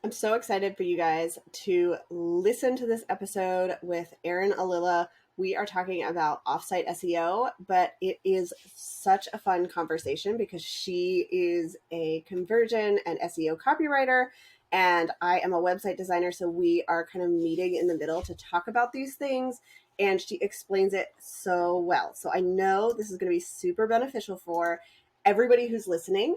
I'm so excited for you guys to listen to this episode with Erin Alila. We are talking about offsite SEO, but it is such a fun conversation because she is a conversion and SEO copywriter, and I am a website designer. So we are kind of meeting in the middle to talk about these things, and she explains it so well. So I know this is going to be super beneficial for everybody who's listening.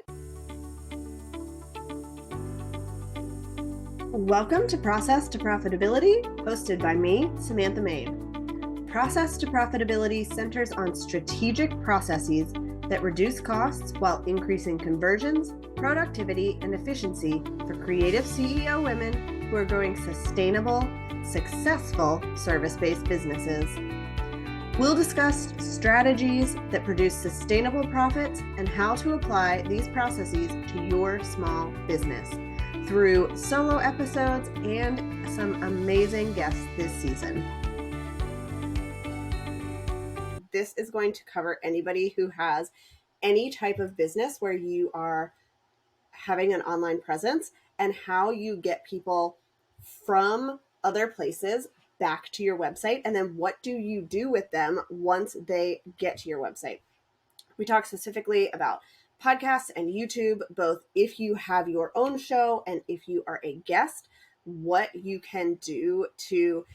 Welcome to Process to Profitability, hosted by me, Samantha Mabe. Process to Profitability centers on strategic processes that reduce costs while increasing conversions, productivity, and efficiency for creative CEO women who are growing sustainable, successful service-based businesses. We'll discuss strategies that produce sustainable profits and how to apply these processes to your small business through solo episodes and some amazing guests this season. This is going to cover anybody who has any type of business where you are having an online presence and how you get people from other places back to your website, and then what do you do with them once they get to your website. We talk specifically about podcasts and YouTube, both if you have your own show and if you are a guest, what you can do to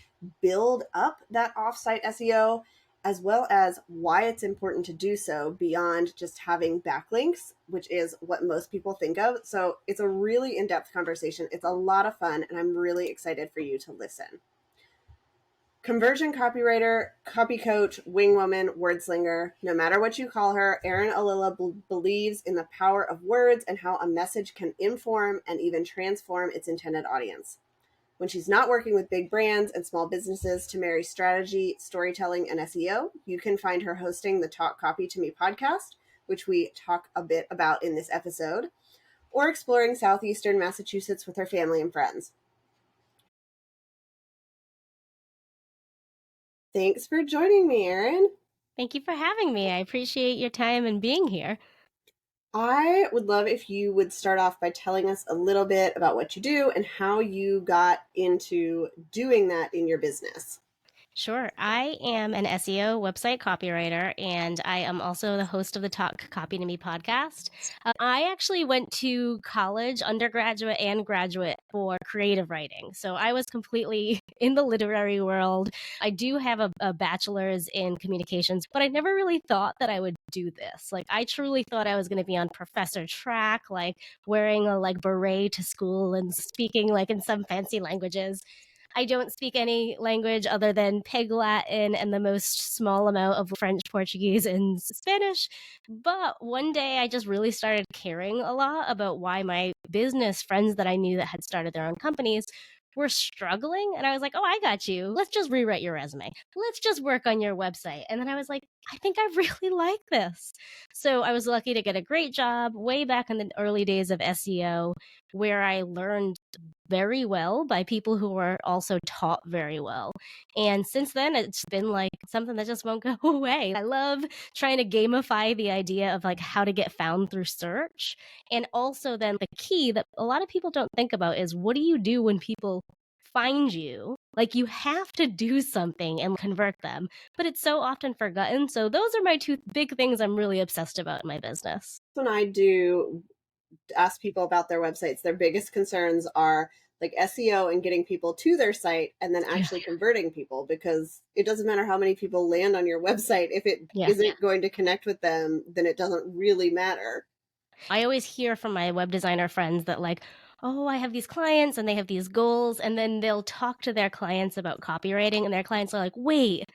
build up that offsite SEO, as well as why it's important to do so beyond just having backlinks, which is what most people think of. So it's a really in-depth conversation. It's a lot of fun, and I'm really excited for you to listen. Conversion copywriter, copy coach, wing woman, wordslinger, no matter what you call her, Erin Alila believes in the power of words and how a message can inform and even transform its intended audience. When she's not working with big brands and small businesses to marry strategy, storytelling, and SEO, you can find her hosting the Talk Copy to Me podcast, which we talk a bit about in this episode, or exploring southeastern Massachusetts with her family and friends. Thanks for joining me, Erin. Thank you for having me. I appreciate your time and being here. I would love if you would start off by telling us a little bit about what you do and how you got into doing that in your business. Sure. I am an SEO website copywriter, and I am also the host of the Talk Copy to Me podcast. I actually went to college, undergraduate and graduate, for creative writing. So I was completely in the literary world. I do have a bachelor's in communications, but I never really thought that I would do this. Like, I truly thought I was going to be on professor track, like wearing a beret to school and speaking in some fancy languages. I don't speak any language other than Pig Latin and the most small amount of French, Portuguese, and Spanish. But one day I just really started caring a lot about why my business friends that I knew that had started their own companies were struggling. And I was like, oh, I got you. Let's just rewrite your resume. Let's just work on your website. And then I was like, I think I really like this. So I was lucky to get a great job way back in the early days of SEO, where I learned very well by people who were also taught very well. And since then, it's been something that just won't go away. I love trying to gamify the idea of how to get found through search. And also then the key that a lot of people don't think about is, what do you do when people find you? You have to do something and convert them, but it's so often forgotten. So those are my two big things I'm really obsessed about in my business. When I do ask people about their websites, their biggest concerns are SEO and getting people to their site, and then actually converting people, because it doesn't matter how many people land on your website. If it isn't going to connect with them, then it doesn't really matter. I always hear from my web designer friends that oh, I have these clients and they have these goals, and then they'll talk to their clients about copywriting, and their clients are like, wait,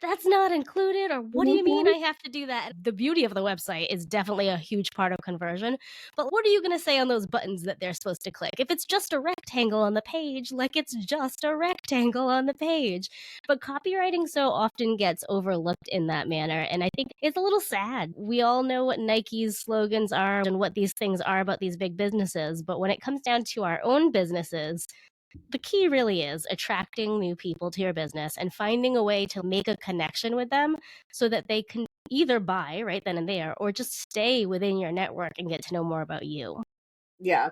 that's not included? Or what do you mean I have to do that? The beauty of the website is definitely a huge part of conversion. But what are you going to say on those buttons that they're supposed to click? If it's just a rectangle on the page, it's just a rectangle on the page. But copywriting so often gets overlooked in that manner. And I think it's a little sad. We all know what Nike's slogans are and what these things are about these big businesses. But when it comes down to our own businesses, the key really is attracting new people to your business and finding a way to make a connection with them so that they can either buy right then and there or just stay within your network and get to know more about you. Yeah.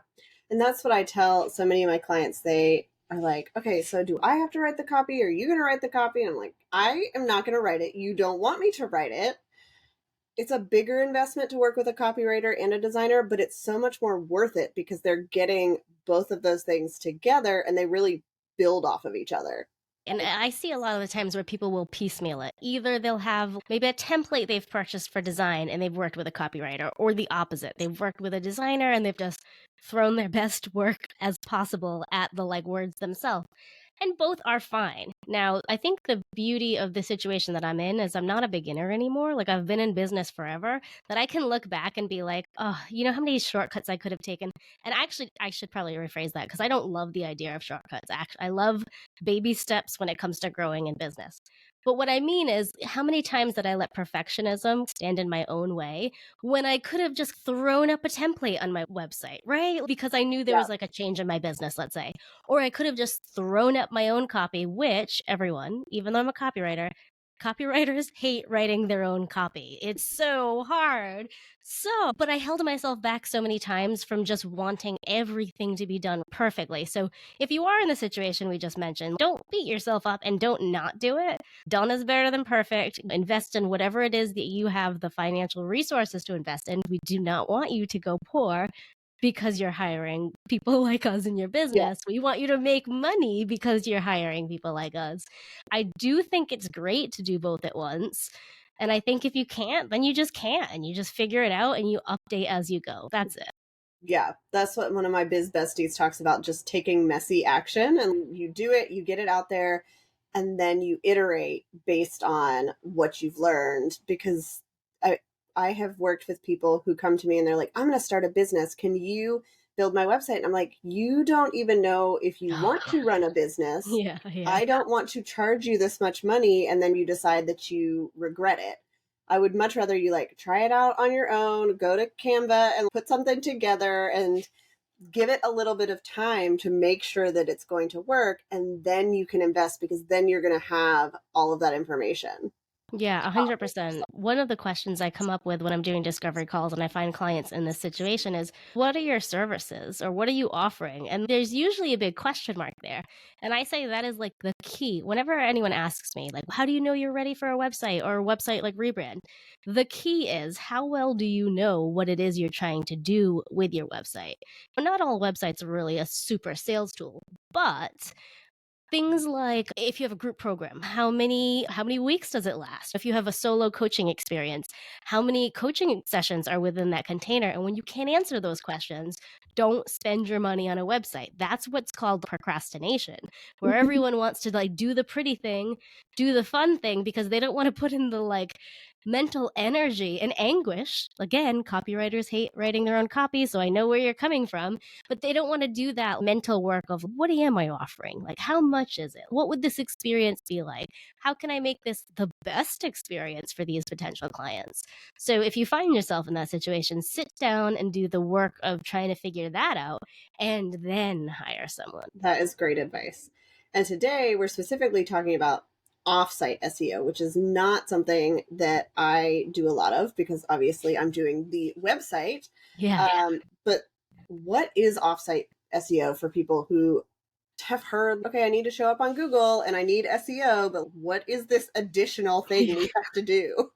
And that's what I tell so many of my clients. They are like, okay, so do I have to write the copy? Or are you going to write the copy? And I'm like, I am not going to write it. You don't want me to write it. It's a bigger investment to work with a copywriter and a designer, but it's so much more worth it because they're getting both of those things together and they really build off of each other. And I see a lot of the times where people will piecemeal it. Either they'll have maybe a template they've purchased for design and they've worked with a copywriter, or the opposite. They've worked with a designer and they've just thrown their best work as possible at the words themselves. And both are fine. Now, I think the beauty of the situation that I'm in is I'm not a beginner anymore. I've been in business forever, that I can look back and be like, oh, you know how many shortcuts I could have taken? And actually, I should probably rephrase that because I don't love the idea of shortcuts. Actually, I love baby steps when it comes to growing in business. But what I mean is, how many times did I let perfectionism stand in my own way when I could have just thrown up a template on my website, right? Because I knew there was a change in my business, let's say. Or I could have just thrown up my own copy, which everyone, even though I'm a copywriters hate writing their own copy. It's so hard. But I held myself back so many times from just wanting everything to be done perfectly. So if you are in the situation we just mentioned, don't beat yourself up and don't not do it. Done is better than perfect. Invest in whatever it is that you have the financial resources to invest in. We do not want you to go poor because you're hiring people like us in your business. We want you to make money because you're hiring people like us. I do think it's great to do both at once. And I think if you can't, then you just can't. And you just figure it out and you update as you go. That's it. Yeah, that's what one of my biz besties talks about, just taking messy action. And you do it, you get it out there, and then you iterate based on what you've learned. Because I have worked with people who come to me and they're like, I'm going to start a business. Can you build my website? And I'm like, you don't even know if you want to run a business. Yeah. I don't want to charge you this much money and then you decide that you regret it. I would much rather you try it out on your own, go to Canva and put something together and give it a little bit of time to make sure that it's going to work. And then you can invest because then you're going to have all of that information. Yeah, 100%. One of the questions I come up with when I'm doing discovery calls and I find clients in this situation is, what are your services or what are you offering? And there's usually a big question mark there. And I say that is the key. Whenever anyone asks me, how do you know you're ready for a website or a website rebrand? The key is, how well do you know what it is you're trying to do with your website? Not all websites are really a super sales tool, but things like, if you have a group program, how many weeks does it last? If you have a solo coaching experience, how many coaching sessions are within that container? And when you can't answer those questions, don't spend your money on a website. That's what's called procrastination, where everyone wants to do the pretty thing, do the fun thing, because they don't want to put in the mental energy and anguish. Again, copywriters hate writing their own copy, so I know where you're coming from, but they don't want to do that mental work of, what am I offering? How much is it? What would this experience be like? How can I make this the best experience for these potential clients? So if you find yourself in that situation, sit down and do the work of trying to figure that out and then hire someone. That is great advice. And today we're specifically talking about offsite SEO, which is not something that I do a lot of because obviously I'm doing the website. But what is offsite SEO for people who have heard, okay, I need to show up on Google and I need SEO, but what is this additional thing we have to do?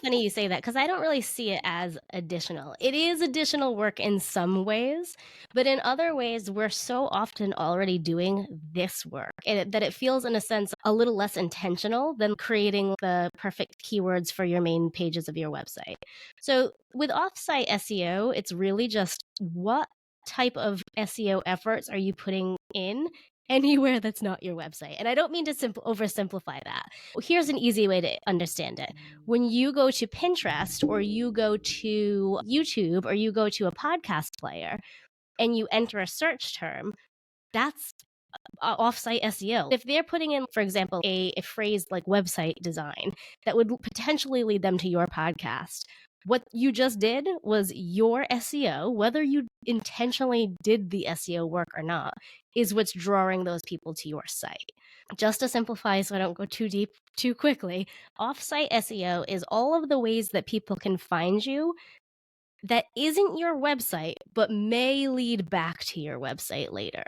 Funny you say that, because I don't really see it as additional. It is additional work in some ways, but in other ways, we're so often already doing this work that it feels, in a sense, a little less intentional than creating the perfect keywords for your main pages of your website. So with offsite SEO, it's really just, what type of SEO efforts are you putting in anywhere that's not your website? And I don't mean to oversimplify that. Here's an easy way to understand it. When you go to Pinterest or you go to YouTube or you go to a podcast player and you enter a search term, that's offsite SEO. If they're putting in, for example, a phrase like website design that would potentially lead them to your podcast, what you just did was your SEO, whether you intentionally did the SEO work or not, is what's drawing those people to your site. Just to simplify, so I don't go too deep too quickly, offsite SEO is all of the ways that people can find you that isn't your website, but may lead back to your website later.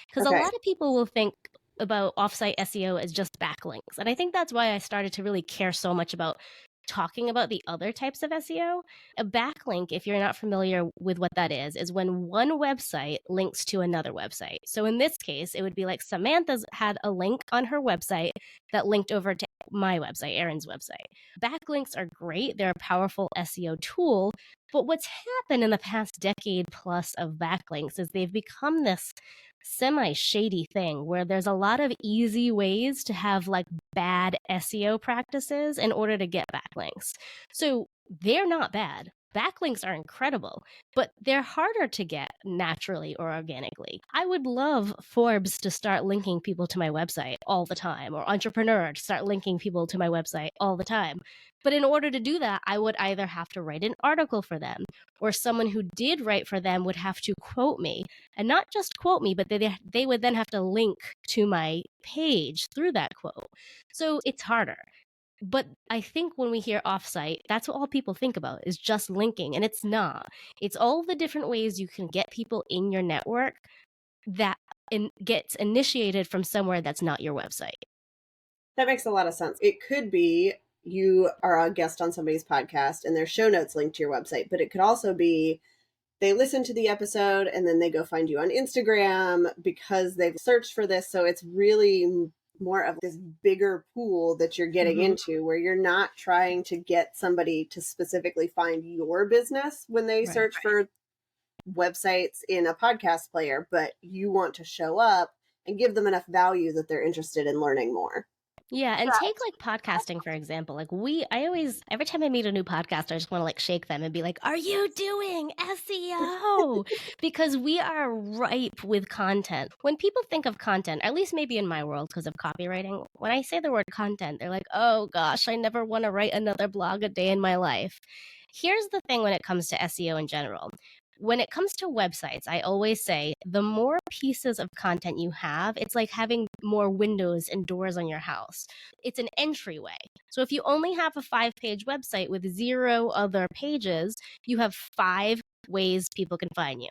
Because a Okay. lot of people will think about offsite SEO as just backlinks. And I think that's why I started to really care so much about talking about the other types of SEO. A backlink, if you're not familiar with what that is when one website links to another website. So in this case, it would be like Samantha's had a link on her website that linked over to my website, Erin's website. Backlinks are great. They're a powerful SEO tool. But what's happened in the past decade plus of backlinks is they've become this semi-shady thing where there's a lot of easy ways to have like bad SEO practices in order to get backlinks. So they're not bad. Backlinks are incredible, but they're harder to get naturally or organically. I would love Forbes to start linking people to my website all the time, or Entrepreneur to start linking people to my website all the time. But in order to do that, I would either have to write an article for them, or someone who did write for them would have to quote me. And not just quote me, but they would then have to link to my page through that quote. So it's harder. But I think when we hear offsite, that's what all people think about is just linking. And it's not. It's all the different ways you can get people in your network that gets initiated from somewhere that's not your website. That makes a lot of sense. It could be you are a guest on somebody's podcast and their show notes linked to your website, but it could also be they listen to the episode and then they go find you on Instagram because they've searched for this. So it's really more of this bigger pool that you're getting into where you're not trying to get somebody to specifically find your business when they search for websites in a podcast player, but you want to show up and give them enough value that they're interested in learning more. Yeah, and take like podcasting for example. Like I always, every time I meet a new podcaster, I just want to like shake them and be like, "Are you doing SEO?" Because we are ripe with content. When people think of content, at least maybe in my world because of copywriting, when I say the word content, they're like, "Oh gosh, I never want to write another blog a day in my life." Here's the thing when it comes to SEO in general. When it comes to websites, I always say the more pieces of content you have, it's like having more windows and doors on your house. It's an entryway. So if you only have a 5-page website with 0 other pages, you have 5 ways people can find you.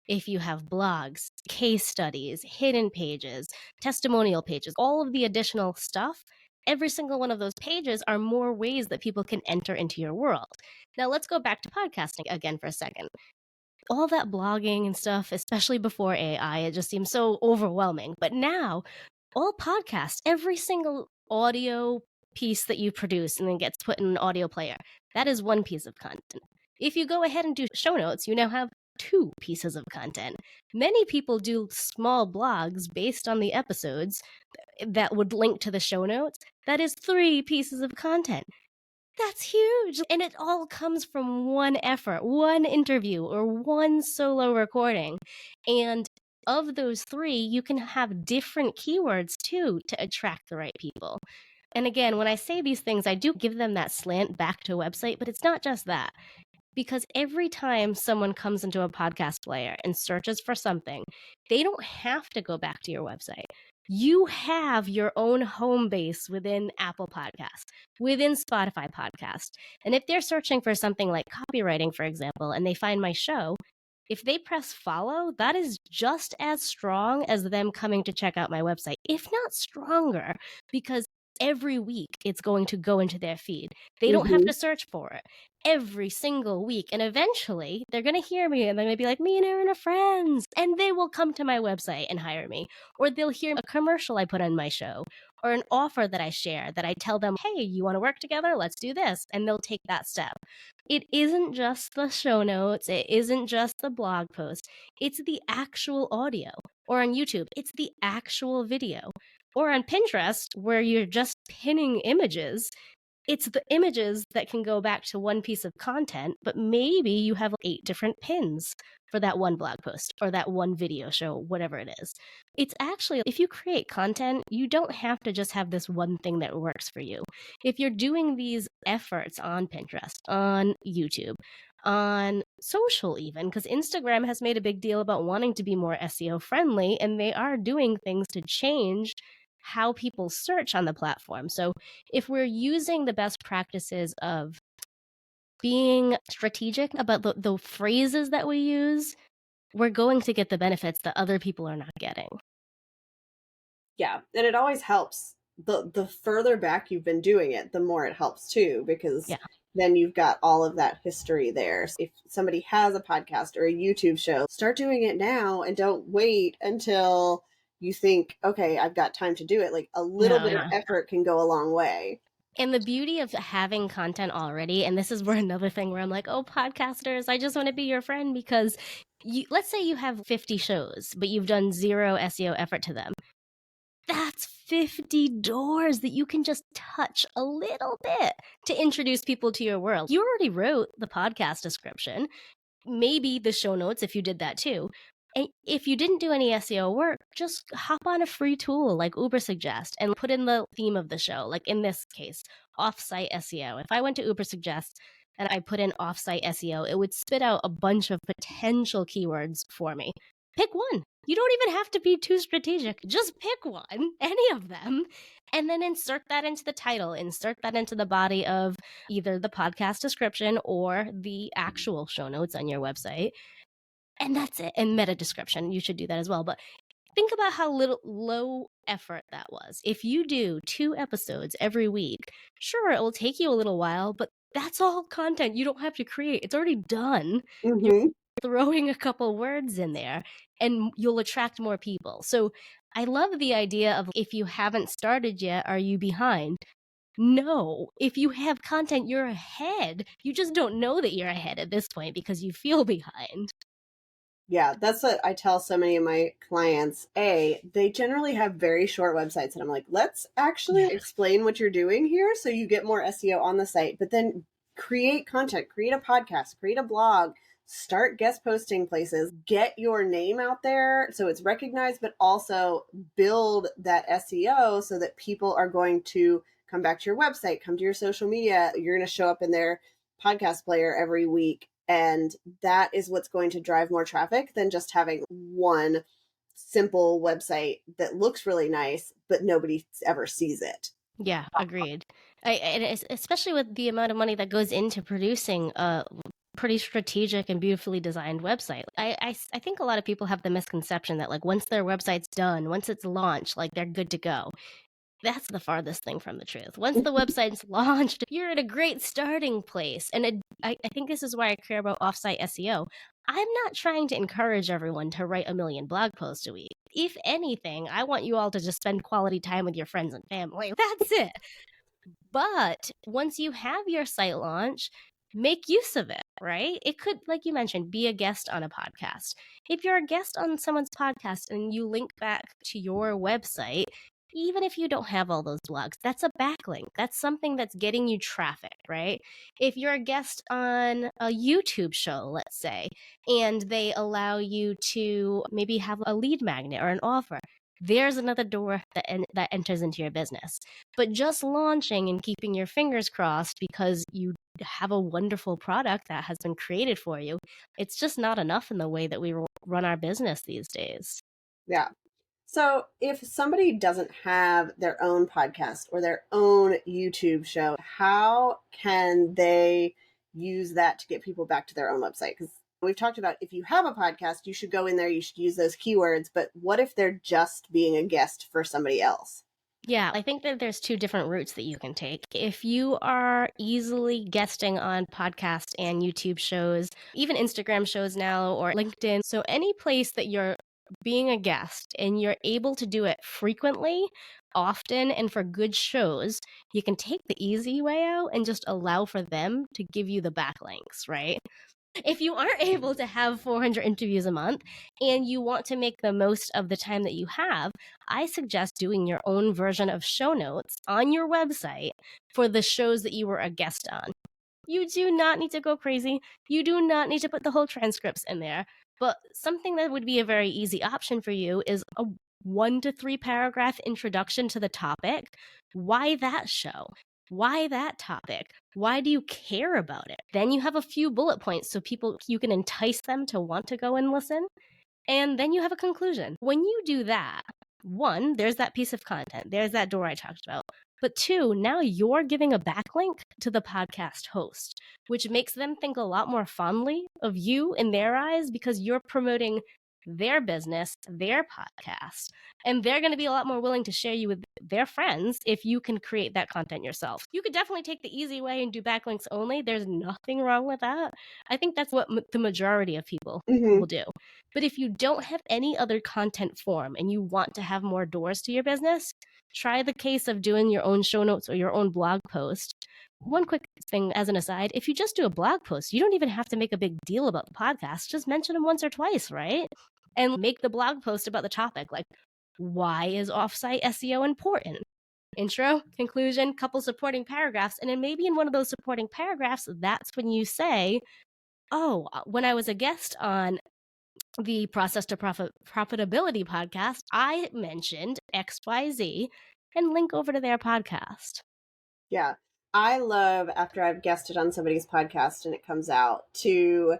If you have blogs, case studies, hidden pages, testimonial pages, all of the additional stuff, every single one of those pages are more ways that people can enter into your world. Now let's go back to podcasting again for a second. All that blogging and stuff, especially before AI, it just seems so overwhelming. But now, all podcasts, every single audio piece that you produce and then gets put in an audio player, that is one piece of content. If you go ahead and do show notes, you now have 2 pieces of content. Many people do small blogs based on the episodes that would link to the show notes. That is 3 pieces of content. That's huge. And it all comes from one effort, one interview, or one solo recording. And of those 3, you can have different keywords too to attract the right people. And again, when I say these things, I do give them that slant back to a website, but it's not just that. Because every time someone comes into a podcast player and searches for something, they don't have to go back to your website. You have your own home base within Apple Podcasts, within Spotify Podcast. And if they're searching for something like copywriting, for example, and they find my show, if they press follow, that is just as strong as them coming to check out my website, if not stronger, because every week it's going to go into their feed. They don't have to search for it every single week. And eventually they're going to hear me and they're going to be like, "Me and Erin are friends." And they will come to my website and hire me. Or they'll hear a commercial I put on my show or an offer that I share that I tell them, "Hey, you want to work together? Let's do this." And they'll take that step. It isn't just the show notes. It isn't just the blog post. It's the actual audio. Or on YouTube, it's the actual video. Or on Pinterest, where you're just pinning images, it's the images that can go back to one piece of content, but maybe you have 8 different pins for that one blog post or that one video show, whatever it is. It's actually, if you create content, you don't have to just have this one thing that works for you. If you're doing these efforts on Pinterest, on YouTube, on social even, because Instagram has made a big deal about wanting to be more SEO friendly, and they are doing things to change how people search on the platform. So if we're using the best practices of being strategic about the phrases that we use, we're going to get the benefits that other people are not getting. Yeah, and it always helps. The further back you've been doing it, the more it helps too, because Yeah. then you've got all of that history there. If somebody has a podcast or a YouTube show, start doing it now and don't wait until you think, okay, I've got time to do it. Like a little bit of effort can go a long way. And the beauty of having content already, and this is where another thing where I'm like, oh, podcasters, I just want to be your friend, because let's say you have 50 shows, but you've done 0 SEO effort to them. That's 50 doors that you can just touch a little bit to introduce people to your world. You already wrote the podcast description, maybe the show notes if you did that too. And if you didn't do any SEO work, just hop on a free tool like Ubersuggest and put in the theme of the show. Like in this case, Offsite SEO. If I went to Ubersuggest and I put in Offsite SEO, it would spit out a bunch of potential keywords for me. Pick one. You don't even have to be too strategic. Just pick one, any of them, and then insert that into the title, insert that into the body of either the podcast description or the actual show notes on your website. And that's it. And meta description, you should do that as well. But think about how low effort that was. If you do 2 episodes every week, sure, it will take you a little while, but that's all content you don't have to create. It's already done. You're throwing a couple words in there and you'll attract more people. So I love the idea of, if you haven't started yet, are you behind? No, if you have content, you're ahead. You just don't know that you're ahead at this point because you feel behind. Yeah, that's what I tell so many of my clients. They generally have very short websites, and I'm like, let's actually explain what you're doing here so you get more SEO on the site, but then create content, create a podcast, create a blog, start guest posting places, get your name out there so it's recognized, but also build that SEO so that people are going to come back to your website, come to your social media. You're going to show up in their podcast player every week. And that is what's going to drive more traffic than just having one simple website that looks really nice, but nobody ever sees it. Yeah, agreed. And especially with the amount of money that goes into producing a pretty strategic and beautifully designed website. I think a lot of people have the misconception that, like, once their website's done, once it's launched, like, they're good to go. That's the farthest thing from the truth. Once the website's launched, you're at a great starting place. And I think this is why I care about offsite SEO. I'm not trying to encourage everyone to write 1 million blog posts a week. If anything, I want you all to just spend quality time with your friends and family. That's it. But once you have your site launch, make use of it, right? It could, like you mentioned, be a guest on a podcast. If you're a guest on someone's podcast and you link back to your website, even if you don't have all those blogs, that's a backlink. That's something that's getting you traffic, right? If you're a guest on a YouTube show, let's say, and they allow you to maybe have a lead magnet or an offer, there's another door that enters into your business. But just launching and keeping your fingers crossed because you have a wonderful product that has been created for you, it's just not enough in the way that we run our business these days. Yeah. So if somebody doesn't have their own podcast or their own YouTube show, how can they use that to get people back to their own website? Because we've talked about, if you have a podcast, you should go in there, you should use those keywords. But what if they're just being a guest for somebody else? Yeah, I think that there's 2 different routes that you can take. If you are easily guesting on podcasts and YouTube shows, even Instagram shows now, or LinkedIn, so any place that you're being a guest and you're able to do it frequently, often, and for good shows, you can take the easy way out and just allow for them to give you the backlinks, right? If you aren't able to have 400 interviews a month and you want to make the most of the time that you have, I suggest doing your own version of show notes on your website for the shows that you were a guest on. You do not need to go crazy. You do not need to put the whole transcripts in there. But something that would be a very easy option for you is a 1 to 3 paragraph introduction to the topic. Why that show? Why that topic? Why do you care about it? Then you have a few bullet points so you can entice them to want to go and listen. And then you have a conclusion. When you do that, 1, there's that piece of content. There's that door I talked about. But two, now you're giving a backlink to the podcast host, which makes them think a lot more fondly of you in their eyes because you're promoting their business, their podcast, and they're going to be a lot more willing to share you with their friends if you can create that content yourself. You could definitely take the easy way and do backlinks only. There's nothing wrong with that. I think that's what the majority of people will do. But if you don't have any other content form and you want to have more doors to your business, try the case of doing your own show notes or your own blog post. One quick thing as an aside, if you just do a blog post, you don't even have to make a big deal about the podcast. Just mention them once or twice, right? And make the blog post about the topic, like, why is offsite SEO important? Intro, conclusion, couple supporting paragraphs. And then maybe in one of those supporting paragraphs, that's when you say, oh, when I was a guest on the Process to Profitability podcast, I mentioned XYZ, and link over to their podcast. Yeah. I love, after I've guested on somebody's podcast and it comes out, to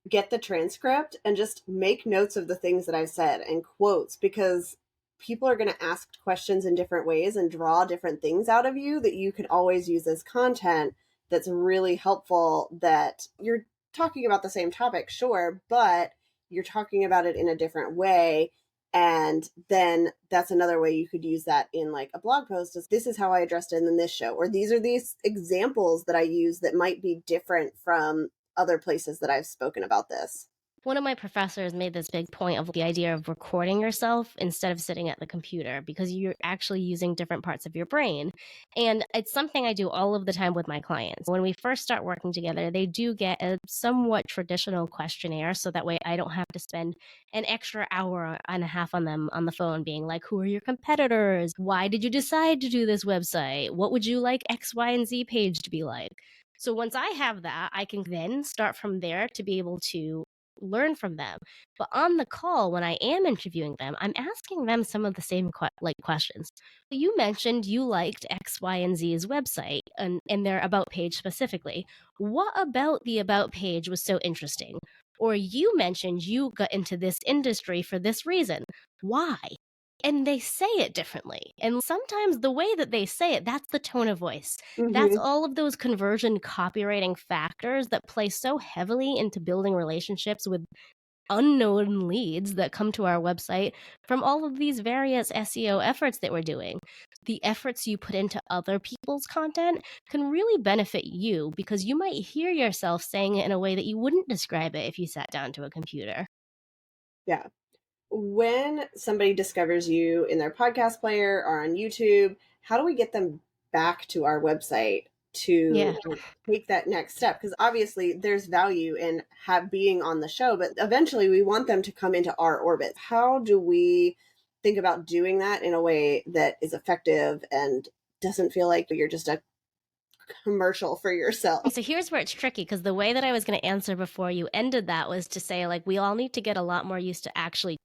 get the transcript and just make notes of the things that I've said and quotes, because people are going to ask questions in different ways and draw different things out of you that you can always use as content that's really helpful, that you're talking about the same topic, sure, but you're talking about it in a different way. And then that's another way you could use that in like a blog post is, this is how I addressed it in this show, or these are these examples that I use that might be different from other places that I've spoken about this. One of my professors made this big point of the idea of recording yourself instead of sitting at the computer, because you're actually using different parts of your brain. And it's something I do all of the time with my clients. When we first start working together, they do get a somewhat traditional questionnaire, so that way I don't have to spend an extra hour and a half on them on the phone being like, who are your competitors? Why did you decide to do this website? What would you like X, Y, and Z page to be like? So once I have that, I can then start from there to be able to learn from them. But on the call, when I am interviewing them, I'm asking them some of the same questions. You mentioned you liked X, Y, and Z's website and their about page specifically. What about the about page was so interesting? Or you mentioned you got into this industry for this reason. Why? And they say it differently. And sometimes the way that they say it, that's the tone of voice. That's all of those conversion copywriting factors that play so heavily into building relationships with unknown leads that come to our website from all of these various SEO efforts that we're doing. The efforts you put into other people's content can really benefit you, because you might hear yourself saying it in a way that you wouldn't describe it if you sat down to a computer. Yeah. When somebody discovers you in their podcast player or on YouTube, how do we get them back to our website to take that next step? Because obviously there's value in being on the show, but eventually we want them to come into our orbit. How do we think about doing that in a way that is effective and doesn't feel like you're just a commercial for yourself? So here's where it's tricky, because the way that I was going to answer before you ended that was to say, like, we all need to get a lot more used to actually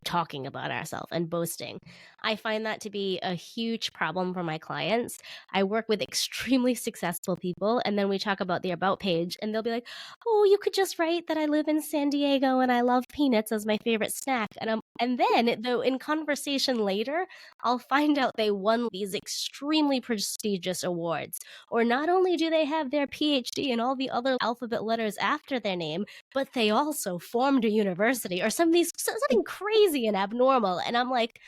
talking about ourselves and boasting. I find that to be a huge problem for my clients. I work with extremely successful people, and then we talk about the about page, and they'll be like, oh, you could just write that I live in San Diego and I love peanuts as my favorite snack. And then, though, in conversation later, I'll find out they won these extremely prestigious awards. Or not only do they have their PhD and all the other alphabet letters after their name, but they also formed a university or something crazy and abnormal. And I'm like,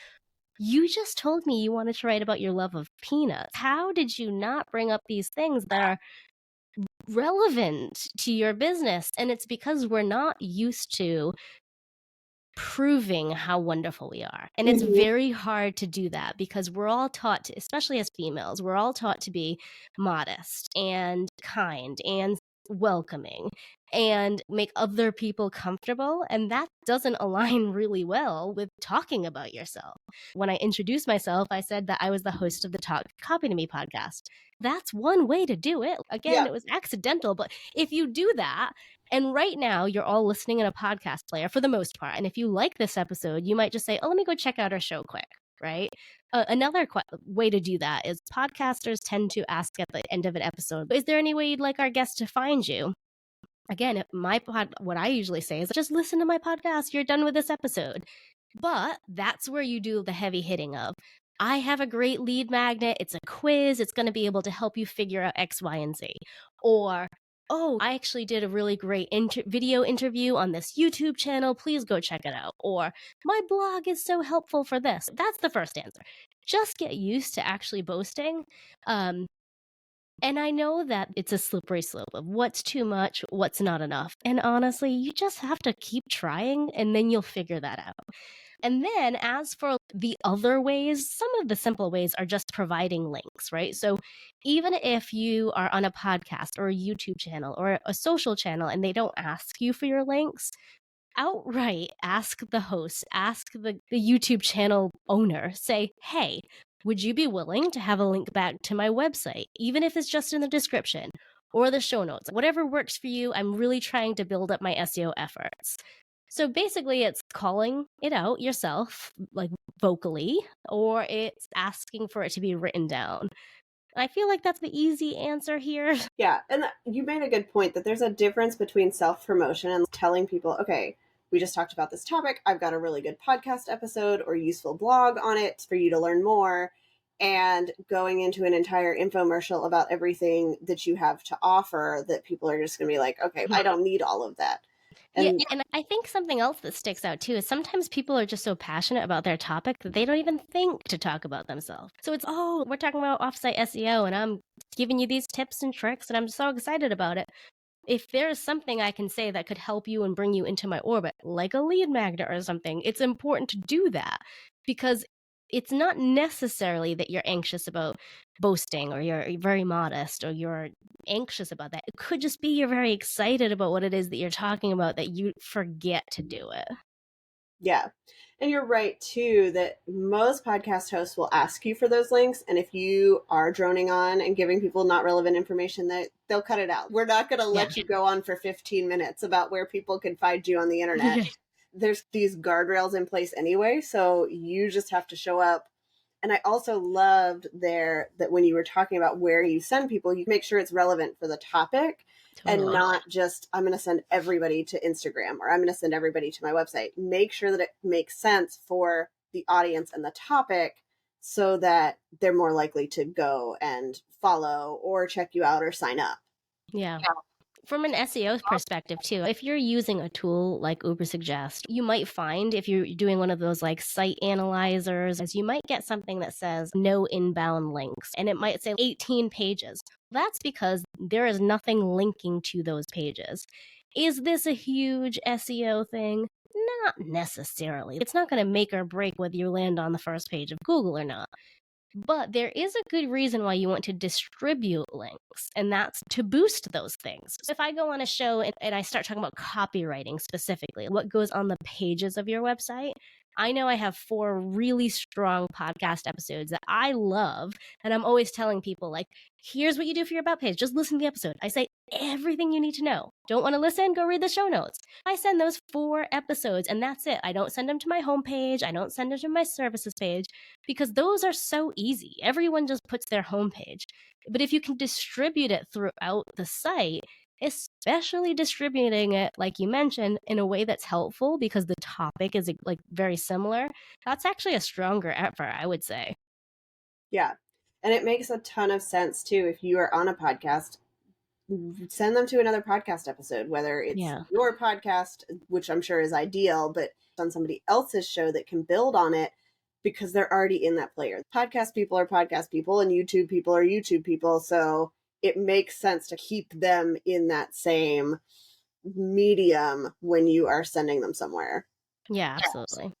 you just told me you wanted to write about your love of peanuts. How did you not bring up these things that are relevant to your business? And it's because we're not used to proving how wonderful we are. And it's very hard to do that, because we're all taught to, especially as females, we're all taught to be modest and kind and welcoming and make other people comfortable. And that doesn't align really well with talking about yourself. When I introduced myself, I said that I was the host of the Talk Copy to Me podcast. That's one way to do it. Again, It was accidental, but if you do that, and right now you're all listening in a podcast player for the most part, and if you like this episode, you might just say, oh, let me go check out our show quick, right? Another way to do that is podcasters tend to ask at the end of an episode, is there any way you'd like our guest to find you? Again, what I usually say is just listen to my podcast. You're done with this episode. But that's where you do the heavy hitting of, I have a great lead magnet. It's a quiz. It's going to be able to help you figure out X, Y, and Z. Or, oh, I actually did a really great video interview on this YouTube channel. Please go check it out. Or, my blog is so helpful for this. That's the first answer. Just get used to actually boasting. And I know that it's a slippery slope of what's too much, what's not enough. And honestly, you just have to keep trying and then you'll figure that out. And then as for the other ways, some of the simple ways are just providing links, right? So even if you are on a podcast or a YouTube channel or a social channel and they don't ask you for your links, outright ask the host, ask the YouTube channel owner, say, hey, would you be willing to have a link back to my website, even if it's just in the description or the show notes? Whatever works for you, I'm really trying to build up my SEO efforts. So basically, it's calling it out yourself, like vocally, or it's asking for it to be written down. I feel like that's the easy answer here. Yeah, and you made a good point that there's a difference between self-promotion and telling people, okay, we just talked about this topic. I've got a really good podcast episode or useful blog on it for you to learn more, and going into an entire infomercial about everything that you have to offer that people are just going to be like, okay, I don't need all of that. And yeah, and I think something else that sticks out too is sometimes people are just so passionate about their topic that they don't even think to talk about themselves. So it's, oh, we're talking about offsite SEO and I'm giving you these tips and tricks and I'm so excited about it. If there's something I can say that could help you and bring you into my orbit, like a lead magnet or something, it's important to do that because it's not necessarily that you're anxious about boasting or you're very modest or you're anxious about that. It could just be you're very excited about what it is that you're talking about that you forget to do it. Yeah. And you're right, too, that most podcast hosts will ask you for those links. And if you are droning on and giving people not relevant information, they'll cut it out. We're not going to let you go on for 15 minutes about where people can find you on the internet. There's these guardrails in place anyway. So you just have to show up. And I also loved that when you were talking about where you send people, you make sure it's relevant for the topic. Totally. And not just, I'm going to send everybody to Instagram or I'm going to send everybody to my website. Make sure that it makes sense for the audience and the topic so that they're more likely to go and follow or check you out or sign up. Yeah. From an SEO perspective too, if you're using a tool like Ubersuggest, you might find if you're doing one of those like site analyzers, you might get something that says no inbound links and it might say 18 pages. That's because there is nothing linking to those pages. Is this a huge SEO thing? Not necessarily. It's not going to make or break whether you land on the first page of Google or not. But there is a good reason why you want to distribute links, and that's to boost those things. So if I go on a show and I start talking about copywriting specifically, what goes on the pages of your website, I know I have 4 really strong podcast episodes that I love, and I'm always telling people, like, here's what you do for your About page. Just listen to the episode. I say everything you need to know. Don't want to listen? Go read the show notes. I send those 4 episodes, and that's it. I don't send them to my homepage. I don't send them to my services page, because those are so easy. Everyone just puts their homepage. But if you can distribute it throughout the site, especially distributing it, like you mentioned, in a way that's helpful because the topic is like very similar, that's actually a stronger effort, I would say. Yeah. And it makes a ton of sense too. If you are on a podcast, send them to another podcast episode, whether it's your podcast, which I'm sure is ideal, but on somebody else's show that can build on it because they're already in that player. Podcast people are podcast people and YouTube people are YouTube people. So it makes sense to keep them in that same medium when you are sending them somewhere. Yeah, absolutely.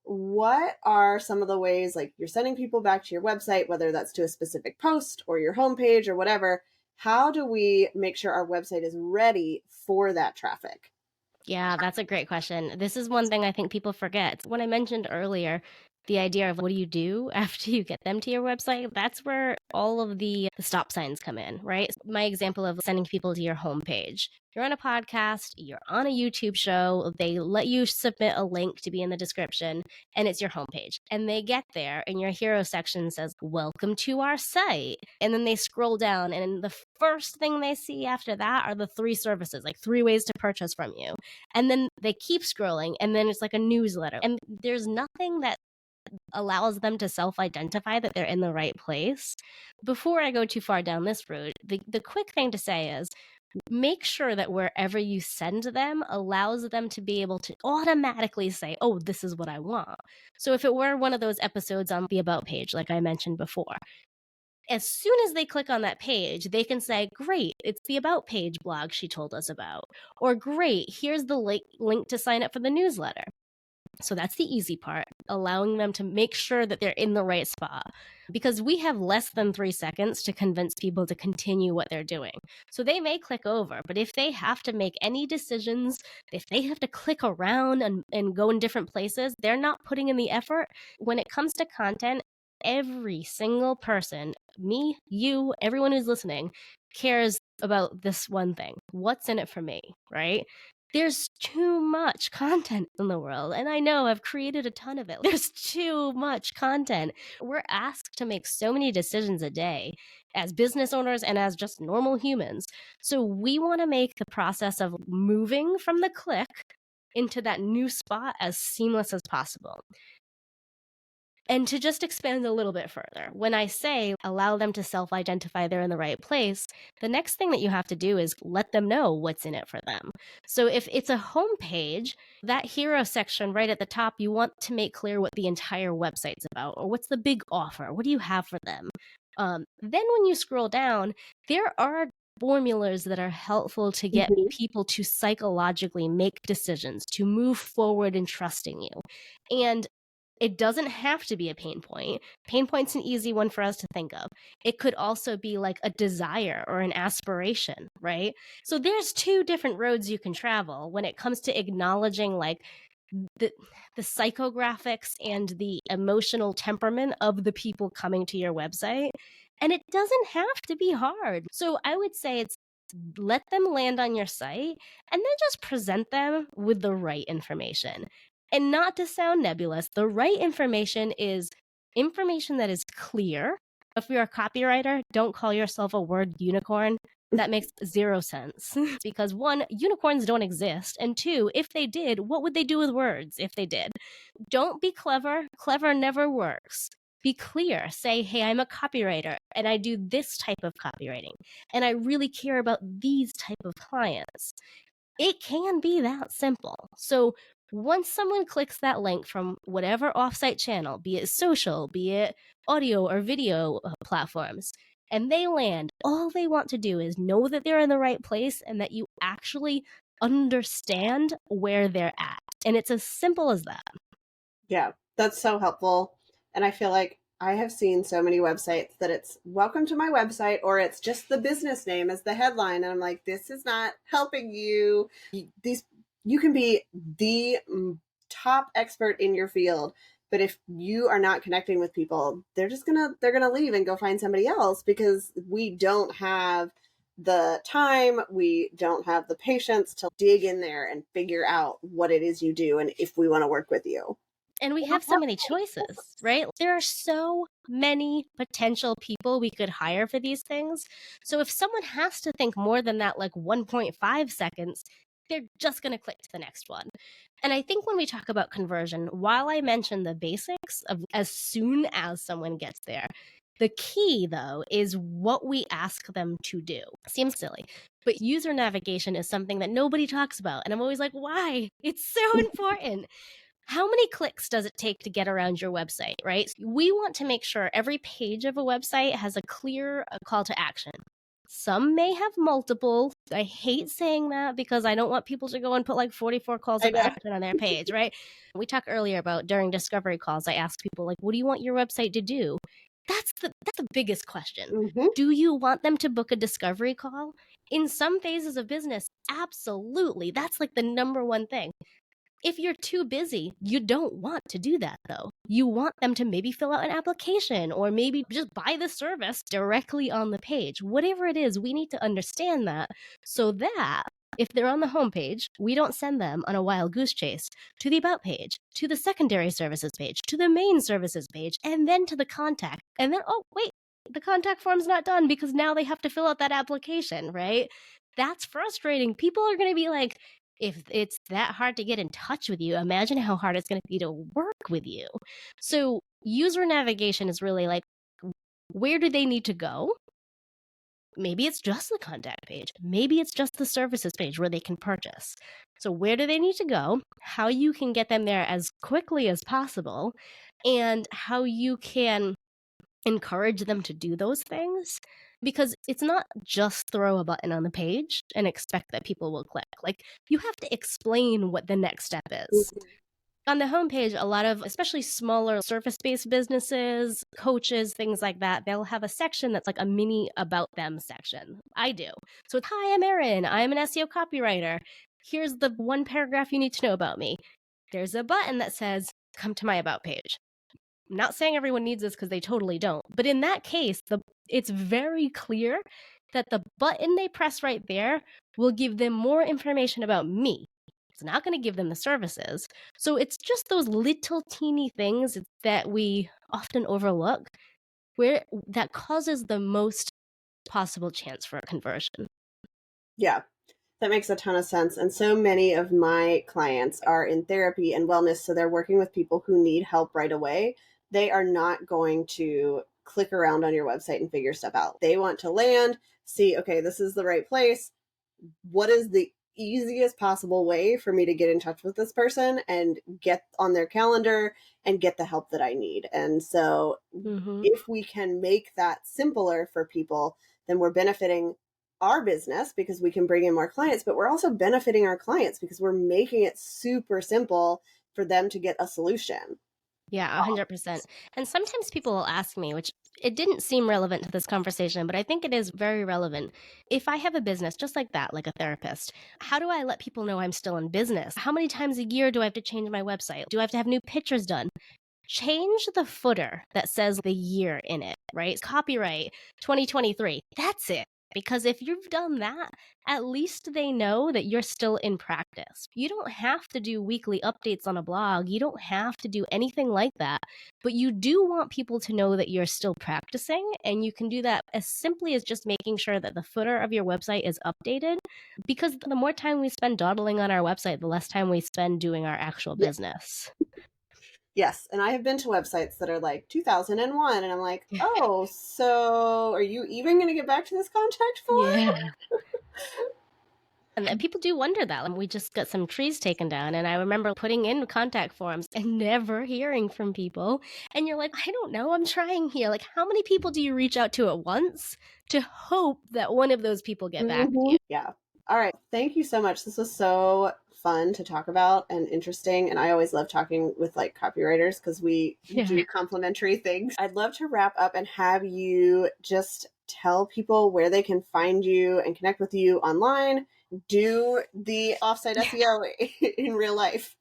What are some of the ways, like you're sending people back to your website, whether that's to a specific post or your homepage or whatever, how do we make sure our website is ready for that traffic? Yeah, that's a great question. This is one thing I think people forget. When I mentioned earlier, the idea of what do you do after you get them to your website, that's where all of the stop signs come in, right? My example of sending people to your homepage. You're on a podcast, you're on a YouTube show, they let you submit a link to be in the description, and it's your homepage. And they get there, and your hero section says, welcome to our site. And then they scroll down, and the first thing they see after that are the 3 services, like 3 ways to purchase from you. And then they keep scrolling, and then it's like a newsletter. And there's nothing that allows them to self-identify that they're in the right place. Before I go too far down this route, the quick thing to say is make sure that wherever you send them allows them to be able to automatically say, oh, this is what I want. So if it were one of those episodes on the About page, like I mentioned before, as soon as they click on that page, they can say, great, it's the About page blog she told us about. Or great, here's the link to sign up for the newsletter. So that's the easy part, allowing them to make sure that they're in the right spot. Because we have less than 3 seconds to convince people to continue what they're doing. So they may click over, but if they have to make any decisions, if they have to click around and go in different places, they're not putting in the effort. When it comes to content, every single person, me, you, everyone who's listening, cares about this one thing. What's in it for me, right? There's too much content in the world, and I know I've created a ton of it. There's too much content. We're asked to make so many decisions a day as business owners and as just normal humans. So we want to make the process of moving from the click into that new spot as seamless as possible. And to just expand a little bit further, when I say allow them to self-identify they're in the right place, the next thing that you have to do is let them know what's in it for them. So if it's a home page, that hero section right at the top, you want to make clear what the entire website's about, or what's the big offer, what do you have for them? Then when you scroll down, there are formulas that are helpful to get people to psychologically make decisions, to move forward in trusting you. And it doesn't have to be a pain point. Pain point's an easy one for us to think of. It could also be like a desire or an aspiration, right? So there's 2 different roads you can travel when it comes to acknowledging like the psychographics and the emotional temperament of the people coming to your website. And it doesn't have to be hard. So I would say it's let them land on your site and then just present them with the right information. And not to sound nebulous, the right information is information that is clear. If you're a copywriter, don't call yourself a word unicorn. That makes 0 sense. Because 1, unicorns don't exist. And 2, if they did, what would they do with words if they did? Don't be clever. Clever never works. Be clear. Say, hey, I'm a copywriter and I do this type of copywriting. And I really care about these type of clients. It can be that simple. So once someone clicks that link from whatever offsite channel, be it social, be it audio or video platforms, and they land, all they want to do is know that they're in the right place and that you actually understand where they're at. And it's as simple as that. Yeah, that's so helpful. And I feel like I have seen so many websites that it's welcome to my website, or it's just the business name as the headline. And I'm like, this is not helping you. You can be the top expert in your field, but if you are not connecting with people, they're gonna leave and go find somebody else, because we don't have the time, we don't have the patience to dig in there and figure out what it is you do and if we want to work with you. And we have so many choices, right? There are so many potential people we could hire for these things. So if someone has to think more than that, like 1.5 seconds, they're just going to click to the next one. And I think when we talk about conversion, while I mentioned the basics of as soon as someone gets there, the key, though, is what we ask them to do. Seems silly, but user navigation is something that nobody talks about. And I'm always like, why? It's so important. How many clicks does it take to get around your website, right? We want to make sure every page of a website has a clear call to action. Some may have multiple. I hate saying that because I don't want people to go and put like 44 calls of action on their page, right? We talked earlier about during discovery calls, I asked people like, what do you want your website to do? That's the biggest question. Mm-hmm. Do you want them to book a discovery call? In some phases of business, absolutely. That's like the number one thing. If you're too busy, you don't want to do that, though. You want them to maybe fill out an application or maybe just buy the service directly on the page. Whatever it is, we need to understand that so that if they're on the homepage, we don't send them on a wild goose chase to the About page, to the secondary services page, to the main services page, and then to the contact. And then, oh, wait, the contact form's not done because now they have to fill out that application, right? That's frustrating. People are going to be like, If it's that hard to get in touch with you, imagine how hard it's going to be to work with you. So user navigation is really like, where do they need to go? Maybe it's just the contact page. Maybe it's just the services page where they can purchase. So where do they need to go? How you can get them there as quickly as possible, and how you can encourage them to do those things. Because it's not just throw a button on the page and expect that people will click. Like, you have to explain what the next step is. On the homepage, a lot of, especially smaller service-based businesses, coaches, things like that, they'll have a section that's like a mini about them section. I do. So it's, hi, I'm Erin. I'm an SEO copywriter. Here's the one paragraph you need to know about me. There's a button that says, come to my about page. I'm not saying everyone needs this because they totally don't. But in that case, it's very clear that the button they press right there will give them more information about me. It's not going to give them the services. So it's just those little teeny things that we often overlook where that causes the most possible chance for a conversion. Yeah, that makes a ton of sense. And so many of my clients are in therapy and wellness, so they're working with people who need help right away. They are not going to click around on your website and figure stuff out. They want to land, see, okay, this is the right place. What is the easiest possible way for me to get in touch with this person and get on their calendar and get the help that I need? And so if we can make that simpler for people, then we're benefiting our business because we can bring in more clients, but we're also benefiting our clients because we're making it super simple for them to get a solution. Yeah, 100%. And sometimes people will ask me, which it didn't seem relevant to this conversation, but I think it is very relevant. If I have a business just like that, like a therapist, how do I let people know I'm still in business? How many times a year do I have to change my website? Do I have to have new pictures done? Change the footer that says the year in it, right? Copyright 2023. That's it. Because if you've done that, at least they know that you're still in practice. You don't have to do weekly updates on a blog. You don't have to do anything like that. But you do want people to know that you're still practicing. And you can do that as simply as just making sure that the footer of your website is updated. Because the more time we spend dawdling on our website, the less time we spend doing our actual business. Yes. And I have been to websites that are like 2001. And I'm like, oh, so are you even going to get back to this contact form? Yeah. And people do wonder that. We just got some trees taken down, and I remember putting in contact forms and never hearing from people. And you're like, I don't know, I'm trying here. Like, how many people do you reach out to at once to hope that one of those people get back to you? Yeah. All right. Thank you so much. This was so fun to talk about and interesting. And I always love talking with like copywriters because we do complementary things. I'd love to wrap up and have you just tell people where they can find you and connect with you online. Do the offsite SEO in real life.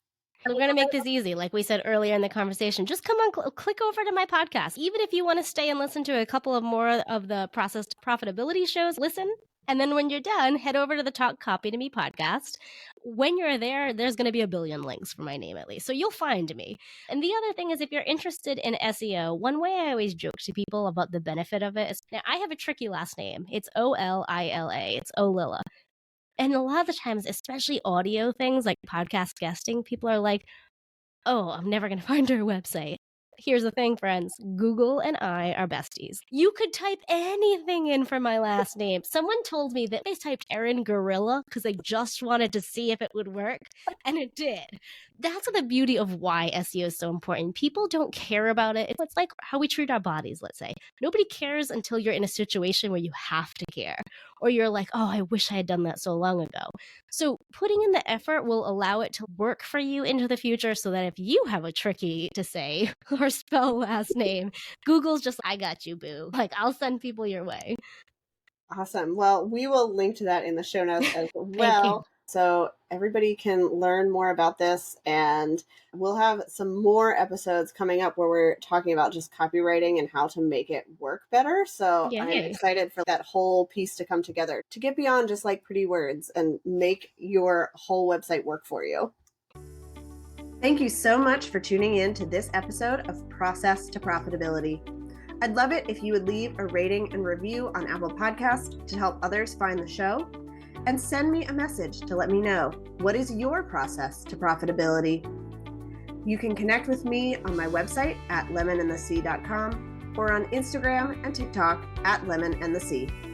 We're going to make this easy. Like we said earlier in the conversation, just come on, click over to my podcast. Even if you want to stay and listen to a couple of more of the processed profitability shows, listen. And then when you're done, head over to the Talk Copy to Me podcast. When you're there, there's going to be a billion links for my name at least. So you'll find me. And the other thing is, if you're interested in SEO, one way I always joke to people about the benefit of it is, now I have a tricky last name. It's Olila. It's Olila. And a lot of the times, especially audio things like podcast guesting, people are like, oh, I'm never going to find her website. Here's the thing, friends. Google and I are besties. You could type anything in for my last name. Someone told me that they typed Erin Gorilla because they just wanted to see if it would work, and it did. That's the beauty of why SEO is so important. People don't care about it. It's like how we treat our bodies, let's say. Nobody cares until you're in a situation where you have to care. Or you're like, oh, I wish I had done that so long ago. So putting in the effort will allow it to work for you into the future so that if you have a tricky to say or spell last name, Google's just, I got you, boo. Like, I'll send people your way. Awesome. Well, we will link to that in the show notes as well. So everybody can learn more about this, and we'll have some more episodes coming up where we're talking about just copywriting and how to make it work better. So I'm excited for that whole piece to come together to get beyond just like pretty words and make your whole website work for you. Thank you so much for tuning in to this episode of Process to Profitability. I'd love it if you would leave a rating and review on Apple Podcasts to help others find the show. and send me a message to let me know what is your process to profitability. You can connect with me on my website at lemonandthesea.com or on Instagram and TikTok at lemonandthesea.